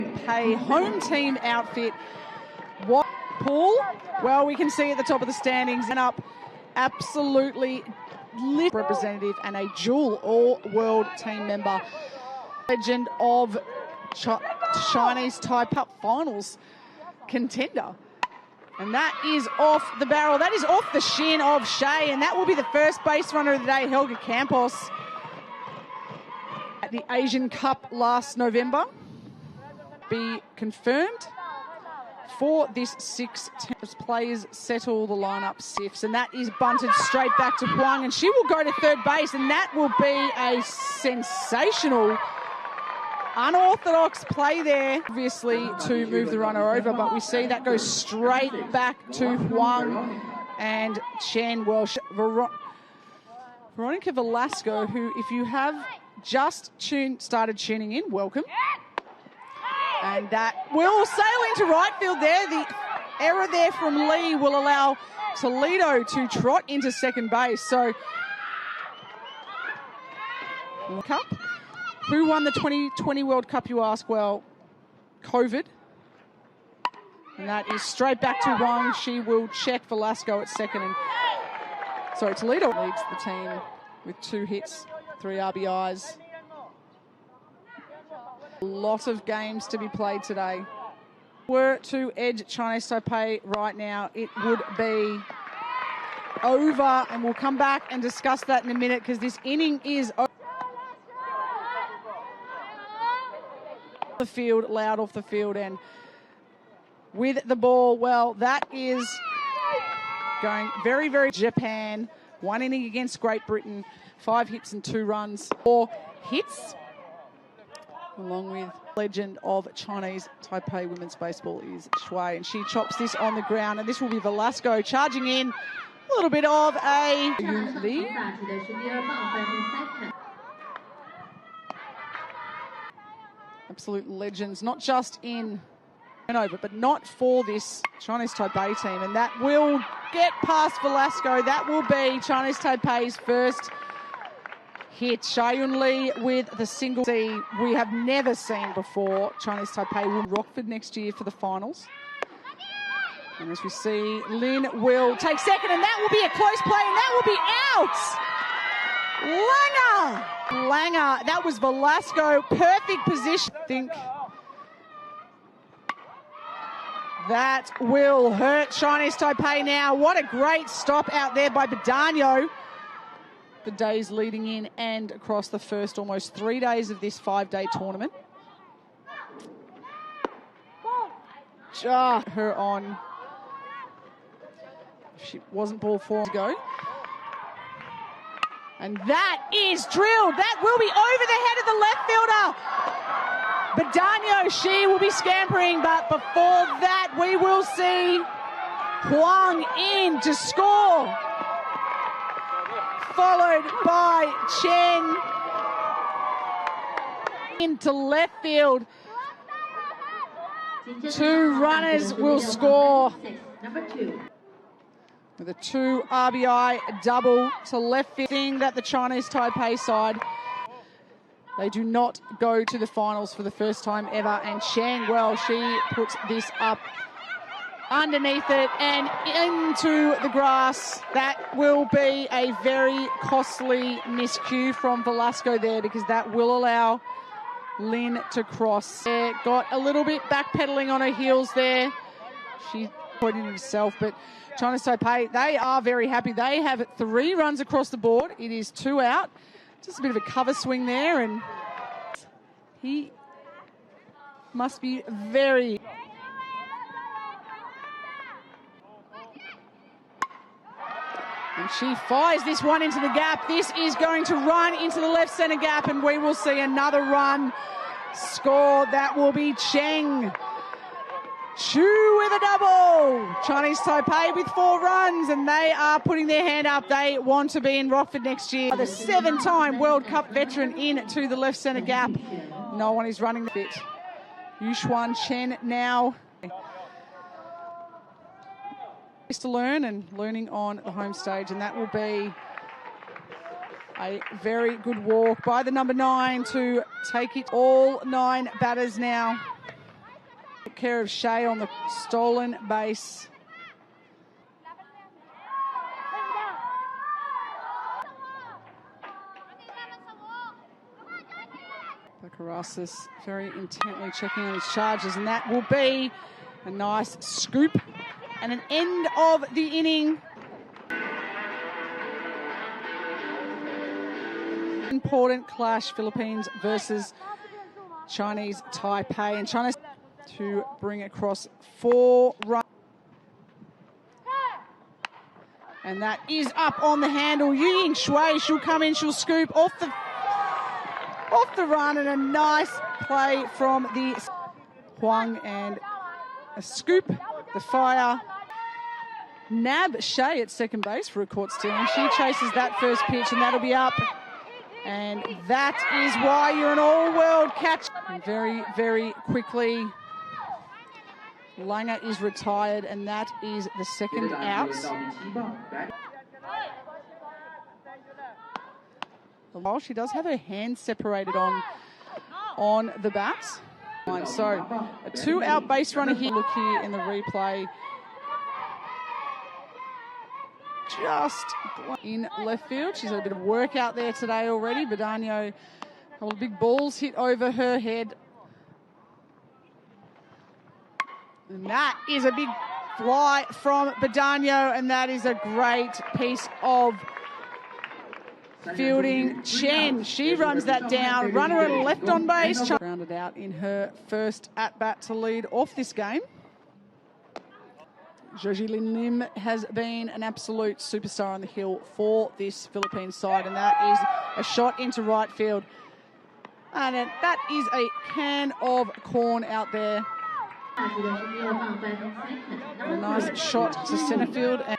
Taipei home team outfit. What pool? Well, we can see at the top of the standings and up absolutely lit representative and a dual all-world team member. Legend of Chinese Taipei finals contender. And that is off the barrel. That is off the shin of Shea, and that will be the first base runner of the day, Helga Campos, at the Asian Cup last November. Be confirmed for this 6 players settle the lineup sifts, and that is bunted straight back to Huang, and she will go to third base, and that will be a sensational unorthodox play there, obviously, to move the runner over, but we see that goes straight back to Huang and Chen Welsh. Veronica Velasco, who, if you have just started tuning in, welcome. And that will sail into right field there. The error there from Lee will allow Toledo to trot into second base. So, Cup. Who won the 2020 World Cup, you ask? Well, COVID. And that is straight back to Wang. She will check Velasco at second. And Toledo leads the team with 2 hits, 3 RBIs. A lot of games to be played today. Were to edge Chinese Taipei right now, it would be over. And we'll come back and discuss that in a minute, because this inning is over. The field, loud off the field, and with the ball, well, that is going very, very Japan. 1 inning against Great Britain, 5 hits and 2 runs. 4 hits, along with legend of Chinese Taipei women's baseball is Shui, and she chops this on the ground, and this will be Velasco charging in. A little bit of a lead. Absolute legends, not just in turnover, but not for this Chinese Taipei team. And that will get past Velasco. That will be Chinese Taipei's first hit. Shayun Lee with the single C we have never seen before. Chinese Taipei will Rockford next year for the finals. And as we see, Lin will take second, and that will be a close play, and that will be out. Langer, that was Velasco, perfect position. I think that will hurt Chinese Taipei now. What a great stop out there by Badano. The days leading in and across the first almost 3 days of this 5-day tournament. Her on. She wasn't ball 4 to go. And that is drilled. That will be over the head of the left fielder. Badano, she will be scampering, but before that, we will see Huang in to score. Followed by Chen into left field. 2 runners will score. With a 2 RBI double to left field. Thing that the Chinese Taipei side, they do not go to the finals for the first time ever. And Chang, well, she puts this up underneath it and into the grass. That will be a very costly miscue from Velasco there, because that will allow Lin to cross. Got a little bit backpedaling on her heels there. She put it herself, but Chinese Taipei, they are very happy. They have 3 runs across the board. It is 2 out. Just a bit of a cover swing there, and he must be very... And she fires this one into the gap. This is going to run into the left centre gap, and we will see another run score. That will be Cheng. Chu with a double. Chinese Taipei with 4 runs, and they are putting their hand up. They want to be in Rockford next year. The 7-time World Cup veteran into the left centre gap. No one is running the fit. Yuxuan Chen now. To learn and learning on the home stage, and that will be a very good walk by the number 9 to take it. All 9 batters now. took care of Shea on the stolen base. Karasis very intently checking on his charges, and that will be a nice scoop and an end of the inning. Important clash, Philippines versus Chinese Taipei, and China to bring across 4 runs. And that is up on the handle. Ying Shui, she'll come in, she'll scoop off the run, and a nice play from the Huang, and a scoop, the fire. Nab Shea at second base for a caught stealing. She chases that first pitch, and that'll be up. And that is why you're an all-world catch. Very, very quickly, Langer is retired, and that is the second out. While she does have her hands separated on the bat. So a 2-out base runner here. Look here in the replay. Just in left field. She's had a bit of work out there today already. Badano, a couple of big balls hit over her head. And that is a big fly from Badano, and that is a great piece of fielding. Chen, she runs that down. Runner at left on base. Rounded out in her first at-bat to lead off this game. Joji Lin Lim has been an absolute superstar on the hill for this Philippine side, and that is a shot into right field. And that is a can of corn out there. A nice shot to centre field. And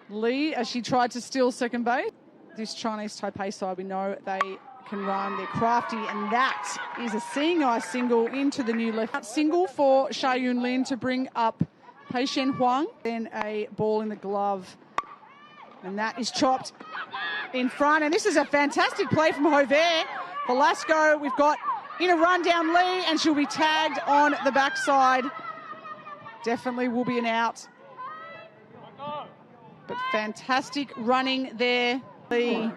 Lee, as she tried to steal second base. This Chinese Taipei side, we know they can run. They're crafty, and that is a seeing eye single into the new left. Single for Xia Yun Lin to bring up Pei Shen Huang. Then a ball in the glove, and that is chopped in front. And this is a fantastic play from Hover. Velasco, we've got in a run down Lee, and she'll be tagged on the backside. Definitely will be an out. But fantastic running there. Lee.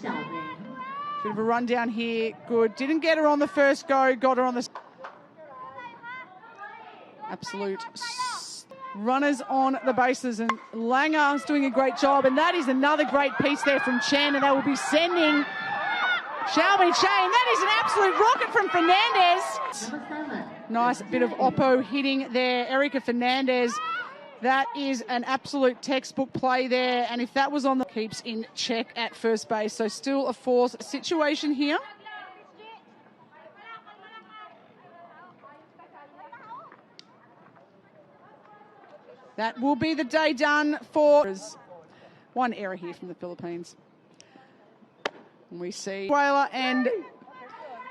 Bit of a run down here. Good. Didn't get her on the first go. Got her on the... Absolute runners on the bases, and Langer's doing a great job, and that is another great piece there from Chen, and they will be sending Xiaomi Chen, and that is an absolute rocket from Fernandez. Nice bit of oppo hitting there. Erica Fernandez, that is an absolute textbook play there, and if that was on the... Keeps in check at first base, so still a force situation here. That will be the day done for... One error here from the Philippines. And we see Whaler and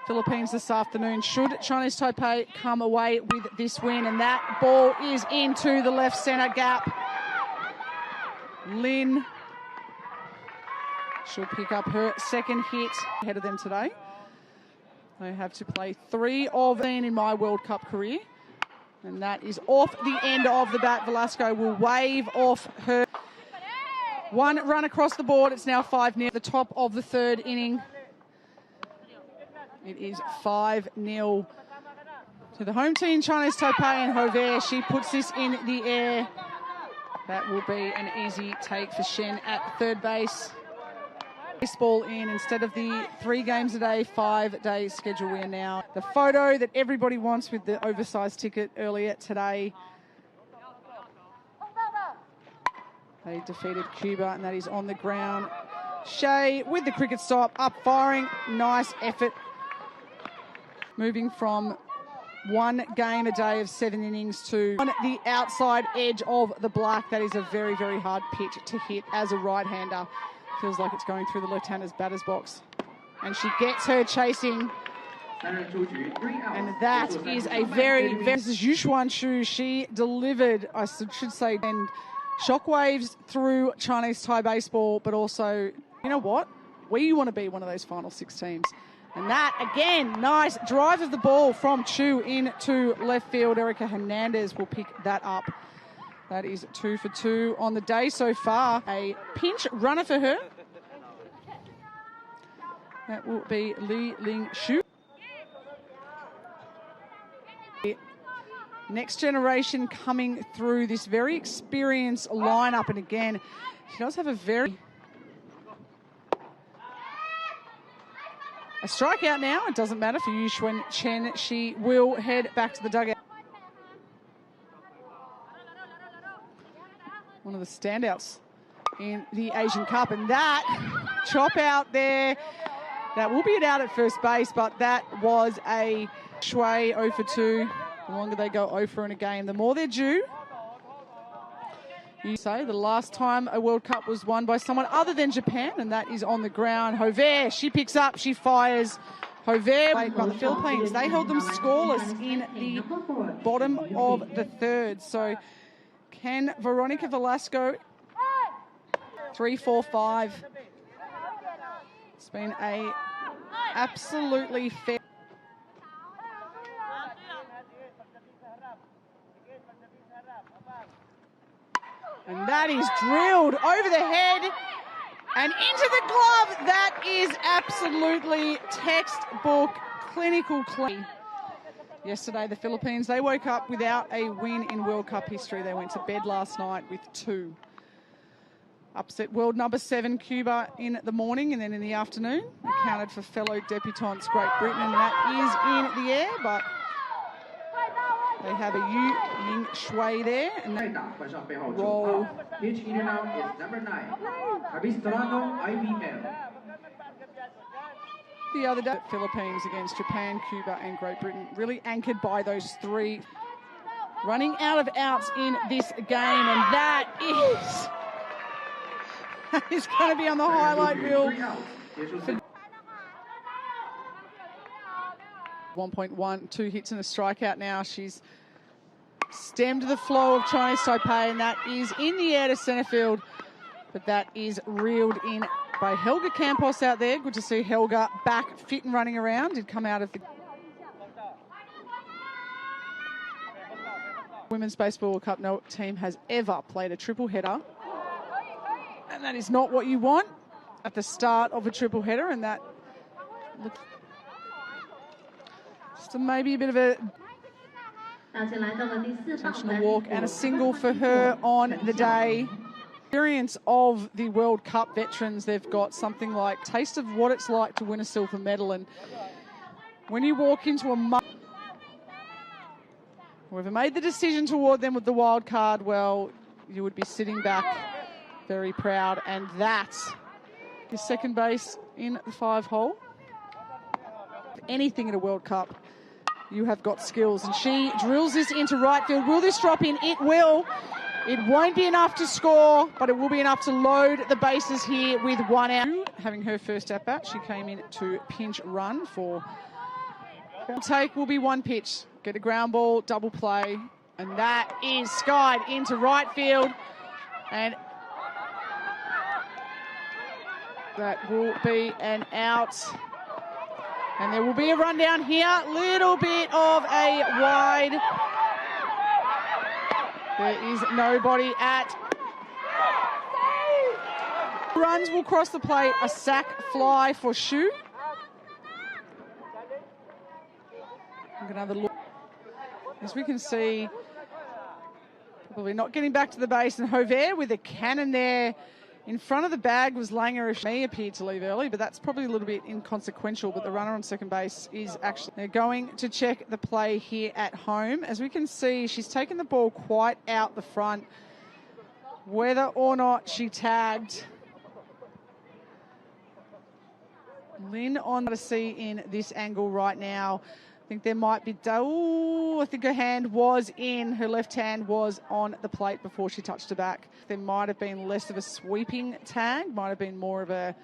Philippines this afternoon. Should Chinese Taipei come away with this win, and that ball is into the left centre gap. Lin, she'll pick up her second hit ahead of them today. They have to play 3 of 10 in my World Cup career. And that is off the end of the bat. Velasco will wave off her. 1 run across the board. It's now 5-0. The top of the 3rd inning. It is 5-0 to the home team, Chinese Taipei, and Hover. She puts this in the air. That will be an easy take for Shen at third base. Baseball in instead of the 3 games a day, 5-day schedule. We are now the photo that everybody wants with the oversized ticket earlier today. They defeated Cuba, and that is on the ground. Shea with the cricket stop, up firing, nice effort. Moving from 1 game a day of 7 innings to on the outside edge of the black. That is a very, very hard pitch to hit as a right-hander. Feels like it's going through the left-hander's batter's box. And she gets her chasing. And that is a very, this is Yushuan Shu. She delivered, I should say, and shockwaves through Chinese Thai baseball, but also, you know what? We want to be one of those final 6 teams. And that, again, nice drive of the ball from Chu into left field. Erica Hernandez will pick that up. That is 2 for 2 on the day so far. A pinch runner for her. That will be Li Ling Shu. Next generation coming through this very experienced lineup. And again, she does have a strikeout now. It doesn't matter for Yu Xuan Chen. She will head back to the dugout. One of the standouts in the Asian Cup. And that chop out there, that will be it out at first base, but that was a Shui 0 for 2. The longer they go 0 for in a game, the more they're due. You say the last time a World Cup was won by someone other than Japan, and that is on the ground. Hover, she picks up, she fires. Hover, by the Philippines, they held them scoreless in the bottom of the third. So can Veronica Velasco 3-4-5? It's been a absolutely fair. And that is drilled over the head and into the glove. That is absolutely textbook clinical clean. Yesterday, the Philippines, they woke up without a win in World Cup history. They went to bed last night with 2. Upset world number 7 Cuba in the morning, and then in the afternoon, accounted for fellow debutantes Great Britain, and that is in the air, but they have a Yu Ying Shui there, and they roll. Pitch in and out is number 9, Capistrano IBM. The other day, Philippines against Japan, Cuba, and Great Britain, really anchored by those 3 running out of outs in this game, and that is going to be on the highlight reel. 1.1, 2 hits and a strikeout now. She's stemmed the flow of Chinese Taipei, and that is in the air to centre field. But that is reeled in by Helga Campos out there. Good to see Helga back fit and running around. Did come out of the Women's Baseball World Cup. No team has ever played a triple header. And that is not what you want at the start of a triple header, and that looks just maybe a bit of a intentional walk and a single for her on the day. Experience of the World Cup veterans, they've got something like taste of what it's like to win a silver medal, and when you walk into whoever made the decision to award them with the wild card, well, you would be sitting back very proud. And that's your second base in the 5 hole. Anything in a World Cup, you have got skills. And she drills this into right field. Will this drop in? It will. It won't be enough to score, but it will be enough to load the bases here with 1 out. Having her first at bat, she came in to pinch run for take will be 1 pitch. Get a ground ball, double play, and that is skied into right field. And that will be an out. And there will be a run down here. Little bit of a wide. There is nobody at. Runs will cross the plate. A sack fly for Shu. Another look. As we can see, probably not getting back to the base. And Hover with a cannon there. In front of the bag was Langer. May appeared to leave early, but that's probably a little bit inconsequential. But the runner on second base is actually... They're going to check the play here at home. As we can see, she's taken the ball quite out the front. Whether or not she tagged... Lynn on to see in this angle right now. I think there might be... Oh, I think her hand was in. Her left hand was on the plate before she touched her back. There might have been less of a sweeping tag. Might have been more of a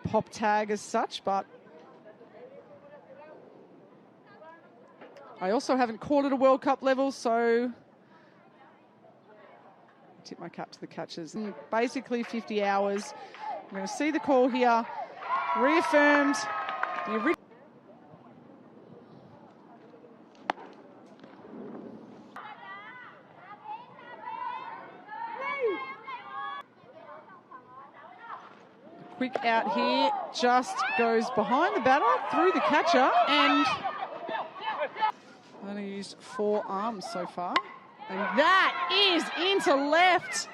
pop tag as such, but... I also haven't called it a World Cup level, so... Tip my cap to the catchers. In basically 50 hours. I'm going to see the call here. Reaffirmed Quick out here, just goes behind the batter, through the catcher, and only used 4 arms so far. And that is into left.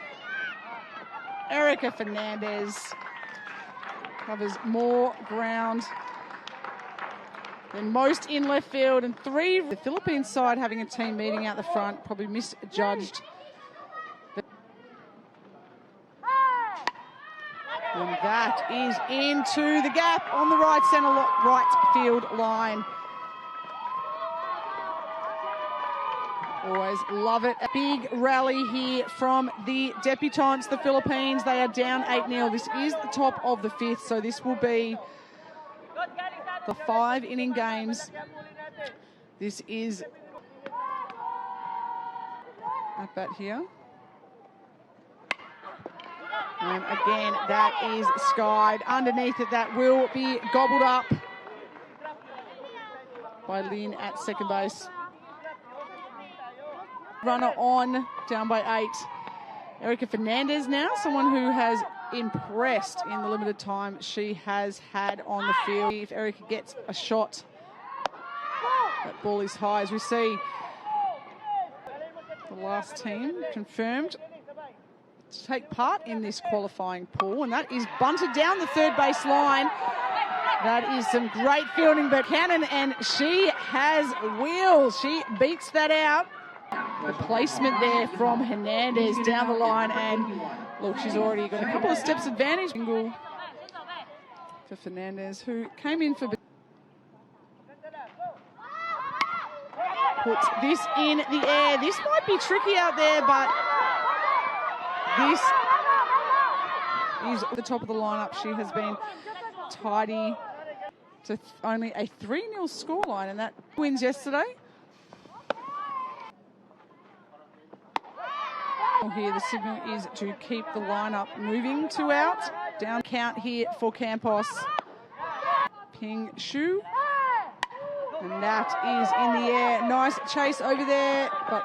Erica Fernandez covers more ground than most in left field, and 3. The Philippines side having a team meeting out the front, probably misjudged. And that is into the gap on the right field line. Always love it. A big rally here from the debutantes, the Philippines. They are down 8-0. This is the top of the 5th, so this will be the 5-inning games. This is at bat here. And again, that is skied. Underneath it, that will be gobbled up by Lynn at second base. Runner on, down by 8. Erica Fernandez now, someone who has impressed in the limited time she has had on the field. If Erica gets a shot, that ball is high. As we see, the last team confirmed to take part in this qualifying pool, and that is bunted down the third base line. That is some great fielding by Cannon, and she has wheels. She beats that out. The placement there from Hernandez down the line, and look, she's already got a couple of steps advantage for Fernandez, who came in for... Puts this in the air. This might be tricky out there, but this is at the top of the lineup. She has been tidy to only a 3-0 scoreline, and that wins yesterday. Here the signal is to keep the lineup moving to out. Down count here for Campos. Ping Shu. And that is in the air. Nice chase over there, but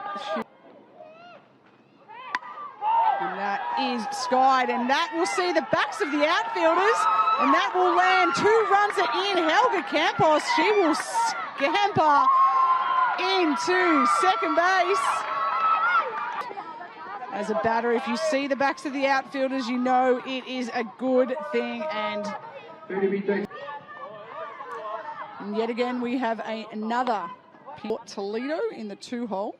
and that is skied, and that will see the backs of the outfielders, and that will land 2 runs in. Helga Campos, she will scamper into second base. As a batter, if you see the backs of the outfielders, you know it is a good thing. And yet again, we have another Toledo in the 2-hole.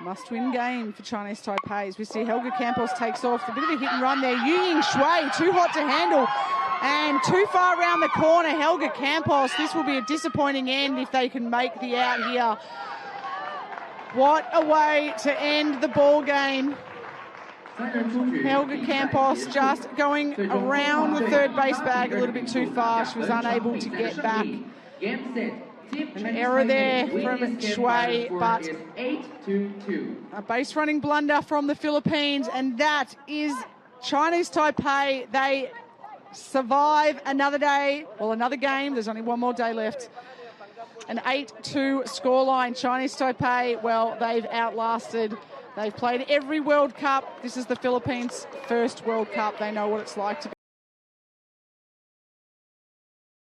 Must-win game for Chinese Taipei. As we see Helga Campos takes off. A bit of a hit and run there. Yu Ying Shui, too hot to handle. And too far around the corner, Helga Campos. This will be a disappointing end if they can make the out here. What a way to end the ball game. Helga Campos just going around the third base bag a little bit too far. She was unable to get back. An error there from Shui, but a base running blunder from the Philippines, and that is Chinese Taipei. They survive another day, well, another game. There's only one more day left. An 8-2 scoreline. Chinese Taipei, well, they've outlasted. They've played every World Cup. This is the Philippines' first World Cup. They know what it's like to be